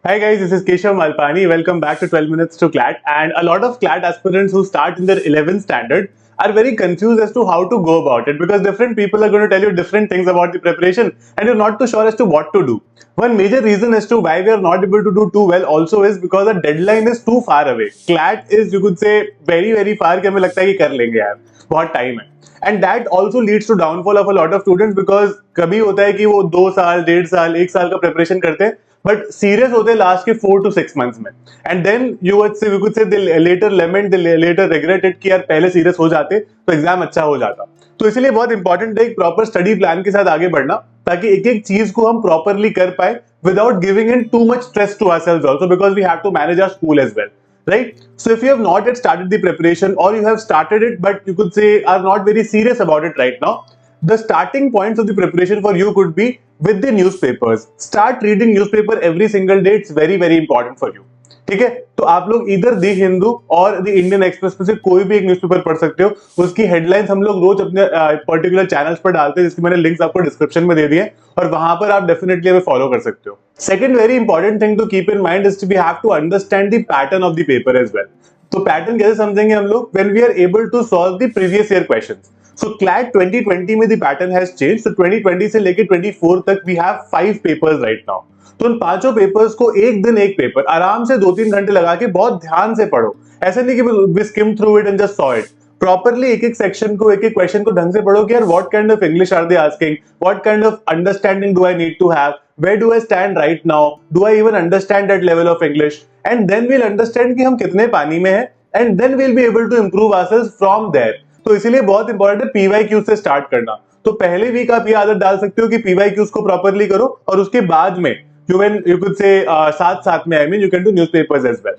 Hi guys, this is Keshav Malpani. Welcome back to 12 Minutes to CLAT. And a lot of CLAT aspirants who start in their 11th standard are very confused as to how to go about it because different people are going to tell you different things about the preparation and you're not too sure as to what to do. One major reason as to why we are not able to do too well also is because the deadline is too far away. CLAT is, you could say, very far कि हमें लगता है कि कर लेंगे यार, बहुत time है. And that also leads to downfall of a lot of students because कभी होता है कि वो 2 साल 1.5 साल 1 साल का प्रिपरेशन करते हैं बट सीरियस होते हैं लास्ट के 4 to 6 मंथ्स में and then you could say later lament later regretted कि यार पहले सीरियस हो जाते तो एग्जाम अच्छा हो जाता. तो इसीलिए बहुत इंपॉर्टेंट है एक प्रॉपर स्टडी प्लान के साथ आगे बढ़ना ताकि एक एक चीज को हम प्रॉपरली कर पाए without giving in too much stress to ourselves also because we have to manage our school as well. Right? So if you have not yet started the preparation or you have started it but you could say are not very serious about it right now, the starting points of the preparation for you could be with the newspapers. Start reading newspaper every single day. It's very important for you. ठीक है, तो आप लोग इधर दी हिंदू और the Indian express में से कोई भी एक न्यूज़पेपर पढ़ सकते हो. उसकी हेडलाइंस हम लोग रोज अपने पर्टिकुलर चैनल्स पर डालते हैं जिसकी मैंने लिंक्स आपको डिस्क्रिप्शन में दे दिए और वहां पर आप डेफिनेटली हमें फॉलो कर सकते हो. Second very important thing to keep in mind is we have to understand the pattern of the paper as well. तो पैटर्न कैसे समझेंगे हम लोग? When we are able to solve the previous year questions. So CLAT 2020 में the pattern has changed. So 2020 से लेके 24 तक we have 5 papers right now. तो उन 5 पेपर्स को एक दिन एक पेपर आराम से 2-3 घंटे लगा के बहुत ध्यान से पढ़ो. ऐसा नहीं कि we skim through it and just saw it. Properly एक एक सेक्शन को एक एक क्वेश्चन को ढंग से पढ़ो कि यार what kind of English are they asking, what kind of understanding do I need to have, where do I stand right now, do I even understand that level of English, and then we'll understand कि हम कितने पानी में हैं and then we'll be able to improve ourselves from there. तो इसीलिए बहुत important है पीवाईक्यू से स्टार्ट करना. तो पहले वीक आप ये आदत डाल सकते हो कि पीवाईक्यूज को प्रॉपरली करो और उसके बाद में यू कुड से साथ में I mean you can do newspapers as well.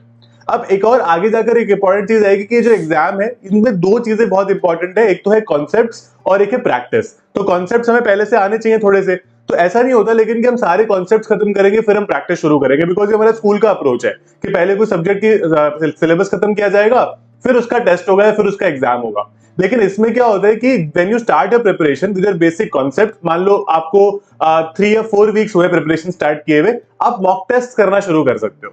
अब एक और आगे जाकर एक इंपॉर्टेंट चीज आएगी कि जो एग्जाम है इनमें 2 चीजें बहुत इंपॉर्टेंट है. एक तो है कॉन्सेप्ट्स और एक है प्रैक्टिस. तो कॉन्सेप्ट्स हमें पहले से आने चाहिए थोड़े से. तो ऐसा नहीं होता लेकिन कि हम सारे कॉन्सेप्ट्स खत्म करेंगे फिर हम प्रैक्टिस शुरू करेंगे बिकॉज ये हमारा स्कूल का अप्रोच है कि पहले कोई सब्जेक्ट की सिलेबस खत्म किया जाएगा फिर उसका टेस्ट होगा फिर उसका एग्जाम होगा. लेकिन इसमें क्या होता है कि when you start your preparation with your basic concept, मान लो आपको 3 या 4 वीक्स हुए प्रिपरेशन स्टार्ट किए हुए, आप मॉक टेस्ट करना शुरू कर सकते हो,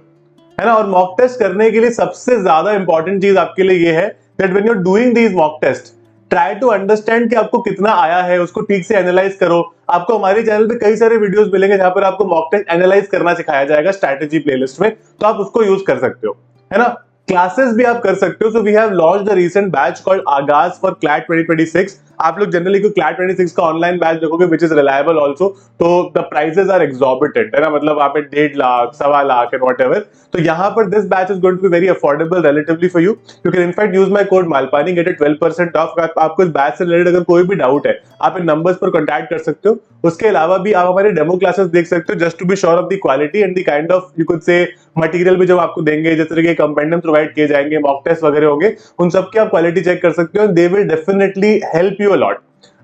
है ना. और मॉक टेस्ट करने के लिए सबसे ज्यादा इंपॉर्टेंट चीज आपके लिए ये है that when you are doing these mock test try to understand कि आपको कितना आया है, उसको ठीक से एनालाइज करो. आपको हमारे चैनल पे कई सारे वीडियोस मिलेंगे जहां पर आपको मॉक टेस्ट एनालाइज करना सिखाया जाएगा स्ट्रैटेजी प्लेलिस्ट में, तो आप उसको यूज कर सकते हो, है ना. क्लासेस भी आप कर सकते हो. So we have launched the recent batch called Aagaz for CLAT 2026. आप लोग जनरली को क्लैट 26 का ऑनलाइन बैच देखोगे विच इज रिलायबल आल्सो. तो द प्राइसेस आर एक्सॉर्बिटेंट, है ना. मतलब आप 1.5 लाख 1.25 लाख एंड व्हाटएवर. तो यहाँ पर this batch is going to be very affordable relatively for you. You can in fact use my code Malpani, get a 12% off. आपको इस बैच से रिलेटेड अगर कोई भी डाउट है आप इन नंबर्स पर कॉन्टैक्ट कर सकते हो. उसके अलावा भी आप हमारे डेमो क्लासेस देख सकते हो just to be sure of the quality and the kind of you could say material भी जो आपको देंगे, जिस तरह के कंपेंडियम प्रोवाइड किए जाएंगे, मॉक टेस्ट वगैरह होंगे, उन सब की आप क्वालिटी चेक कर सकते हो. They will definitely help you a lot.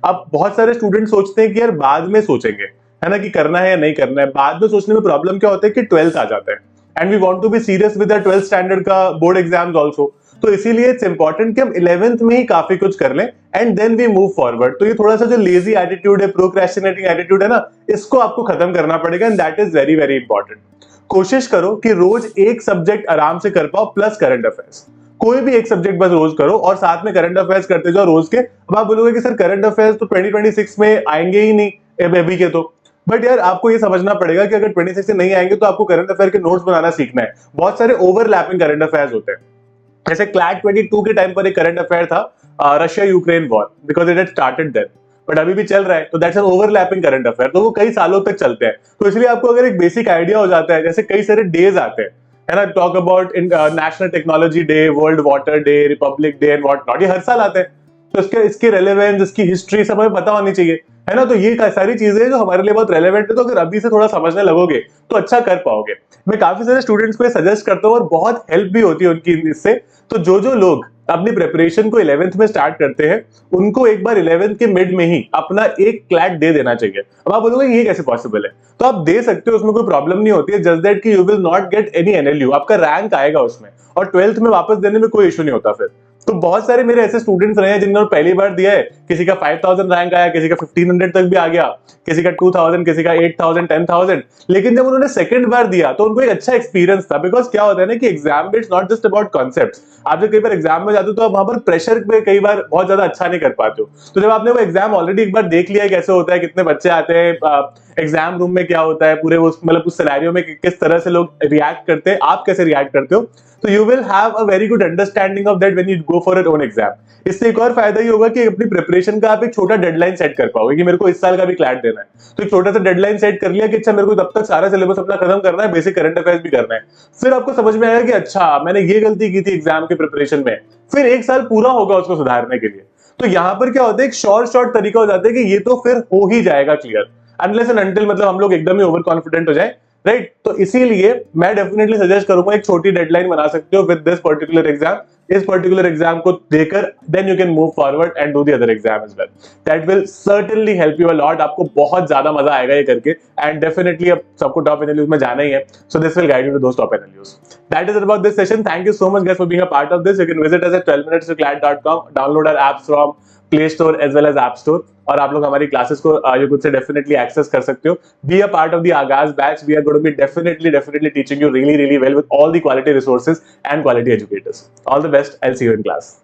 अब बहुत सारे स्टूडेंट सोचते हैं कि यार बाद में सोचेंगे, है ना, कि करना है या नहीं करना है. बाद में सोचने में प्रॉब्लम क्या होता है कि 12th आ जाता है and we want to be serious with the 12th standard का बोर्ड एग्जाम्स आल्सो. तो इसीलिए इट्स इंपॉर्टेंट कि हम 11th में ही काफी कुछ कर लें and then we move forward. तो ये थोड़ा सा जो लेजी एटीट्यूड है, प्रोक्रेस्टिनेटिंग एटीट्यूड है ना, इसको आपको खत्म करना पड़ेगा and that is very important. कोशिश करो कि रोज एक सब्जेक्ट आराम से कर पाओ प्लस करंट अफेयर्स. कोई भी एक सब्जेक्ट बस रोज करो और साथ में करंट अफेयर्स करते जाओ रोज के. अब आप बोलोगे कि सर करंट अफेयर्स तो 2026 में आएंगे ही नहीं अभी के. तो बट यार आपको ये समझना पड़ेगा कि अगर 26 से नहीं आएंगे तो आपको करंट अफेयर के नोट्स बनाना सीखना है. बहुत सारे ओवरलैपिंग करंट अफेयर्स होते हैं. जैसे क्लैट 22 के टाइम पर एक करंट अफेयर था Russia Ukraine war because it had started then but अभी भी चल रहा है. तो that's an overlapping current affair. तो वो कई सालों तक चलते हैं. तो इसलिए आपको अगर एक बेसिक आइडिया हो जाता है, जैसे कई सारे डेज आते हैं, है ना, talk about national technology day, world water day, Republic day and what not, ये हर साल आते हैं. तो इसके रेलेवेंस, इसकी हिस्ट्री सब हमें पता होनी चाहिए, है ना. तो ये सारी चीजें जो हमारे लिए बहुत रेलेवेंट है, तो अगर अभी से थोड़ा समझने लगोगे तो अच्छा कर पाओगे. मैं काफी सारे स्टूडेंट्स को सजेस्ट करता हूँ और बहुत हेल्प भी होती है उनकी इससे. तो जो लोग अपनी प्रिपरेशन को 11th में स्टार्ट करते हैं उनको एक बार 11th के मिड में ही अपना एक क्लैट दे देना चाहिए. अब आप बोलोगे ये कैसे पॉसिबल है? तो आप दे सकते हो, उसमें कोई प्रॉब्लम नहीं होती है. जस्ट दैट कि you will not get any NLU, आपका रैंक आएगा उसमें और 12th में वापस देने में कोई इशू नहीं होता फिर. तो बहुत सारे मेरे ऐसे स्टूडेंट्स रहे हैं जिन्होंने पहली बार दिया है, किसी का 5000 रैंक आया, किसी का 1500 तक भी आ गया, किसी का 2000, किसी का 8000, 10000, लेकिन जब उन्होंने सेकंड बार दिया तो उनको एक अच्छा एक्सपीरियंस था। बिकॉज क्या होता है ना कि एग्जाम में it's not just about concepts. आप जब कई बार एग्जाम में जाते हो तो आप वहां पर प्रेशर पे कई बार बहुत ज्यादा अच्छा नहीं कर पाते हो। तो जब आपने वो एग्जाम ऑलरेडी एक बार देख लिया है कैसे होता है, कितने बच्चे आते हैं, एग्जाम रूम में क्या होता है, पूरे उस मतलब उस सिनेरियो में किस तरह से लोग रिएक्ट करते हैं, आप कैसे रिएक्ट करते हो, तो you will have a very good understanding of that when you go for your own exam. इससे एक और फायदा ये होगा कि अपनी प्रिपरेशन का आप एक छोटा डेडलाइन सेट कर पाओगे कि मेरे को इस साल का भी क्लैट देना है, तो एक छोटा सा डेडलाइन सेट कर लिया कि अच्छा मेरे को तब तक सारा सिलेबस अपना खत्म करना है, बेसिक करंट अफेयर्स भी करना है। फिर आपको समझ में आएगा कि अच्छा मैंने ये गलती की थी एग्जाम के प्रिपरेशन में, फिर एक साल पूरा होगा उसको सुधारने के लिए। तो यहाँ पर क्या होता है, एक शॉर्ट तरीका हो जाता है कि ये तो फिर हो ही जाएगा क्लियर, अनलेस एंड अनटिल मतलब हम लोग एकदम ही ओवर कॉन्फिडेंट हो जाए, राइट। तो इसीलिए मैं डेफिनेटली सजेस्ट करूंगा एक छोटी डेडलाइन बना सकते हो विद दिस पर्टिकुलर एग्जाम। इस पर्टिकुलर एग्जाम को देकर then you can move forward and do the other exam as well. That will certainly help you a lot. आपको बहुत ज्यादा मजा आएगा ये करके, एंड डेफिनेटली अब सबको टॉप एनएलयूज में जाना ही है, so this will guide you to those top NLUs. That is about this session. Thank you so much guys for being a part of this. You can visit us at 12minutestoclat.com, download our apps from Play Store as well as App Store, और आप लोग हमारी classes को you could से definitely access कर सकते हो। Be a part of the Aagaz batch. We are going to be definitely teaching you really really well with all the quality resources and quality educators. All the best. I'll see you in class.